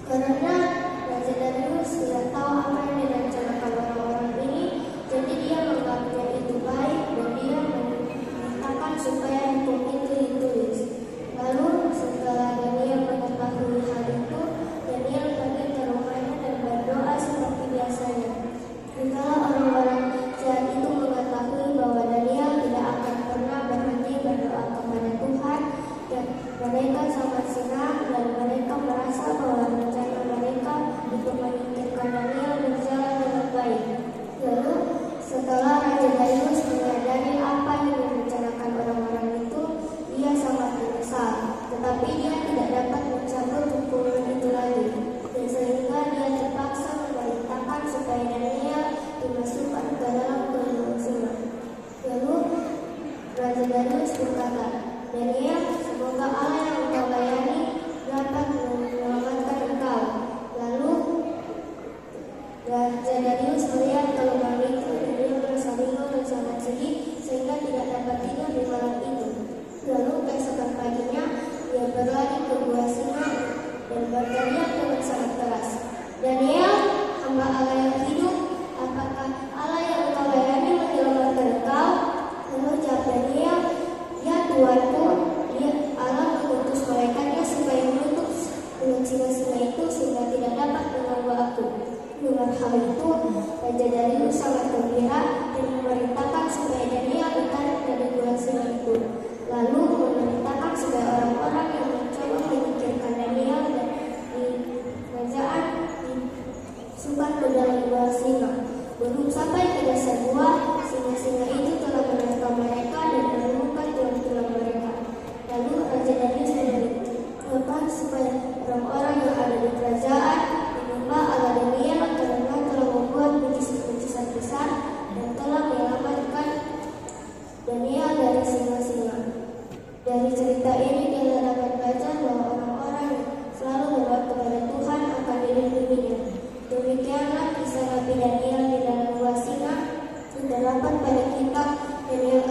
Karena Raja Darius tidak tahu apa yang direncanakan orang-orang ini, jadi dia menganggapnya itu baik dan dia memintakan supaya hukum itu ditulis. Lalu setelah Daniel mengetahui hal itu, Daniel pergi ke rumahnya dan berdoa seperti biasanya. Setelah orang-orang jahat itu mengetahui bahwa Daniel tidak akan pernah berhenti berdoa kepada Tuhan, dan mereka sangat senang dan mereka merasa bahwa rencana mereka untuk menyingkirkan Daniel berjalan dengan baik. Lalu setelah Raja Darius menyadari apa yang direncanakan orang-orang itu, dia sangat menyesal, tetapi dia tidak dapat mencabut hukuman itu lagi, dan sehingga dia terpaksa memerintahkan supaya Daniel dimasukkan ke dalam gulungan singa. Lalu Raja Darius berkata, "Daniel, semoga Allah yang engkau layani dapat menyelamatkan engkau." Lalu Raja Darius melihat kelemahan itu dan dia merasa bingung dan sangat sedih sehingga tidak dapat tidur di malam itu. Lalu keesokan paginya dia berlari ke gua singa dan berteriak dengan sangat keras, "Daniel, hamba Allah yang hidup, apakah Allah yang engkau layani menyelamatkan engkau?" Lalu jawab Daniel, "Ya Tuanku, dia Allah mengutus malaikatnya supaya menutup mulut singa-singa itu sehingga tidak dapat mengganggu aku." Dengan hal itu, Raja Darius sangat gembira dan memerintahkan supaya Daniel ditarik dari gua singa itu. Lalu memerintahkan supaya orang-orang yang mencoba menyingkirkan Daniel dan di kerajaan dimasukkan ke dalam gua singa. Belum sampai ke dasar gua, singa-singa itu telah menerkam mereka dan menemukan tulang-tulang mereka. Lalu Raja Darius memerintahkan supaya orang-orang yang ada di kerajaan menyembah Allah Daniel karena telah membuat mujizat besar dan telah menyelamatkan Daniel dari singa-singa. Dari cerita ini kita dapat baca bahwa orang-orang yang selalu berdoa kepada Tuhan akan dilindunginya. Demikianlah kisah Nabi Daniel di dalam gua singa terdapat pada kitab Daniel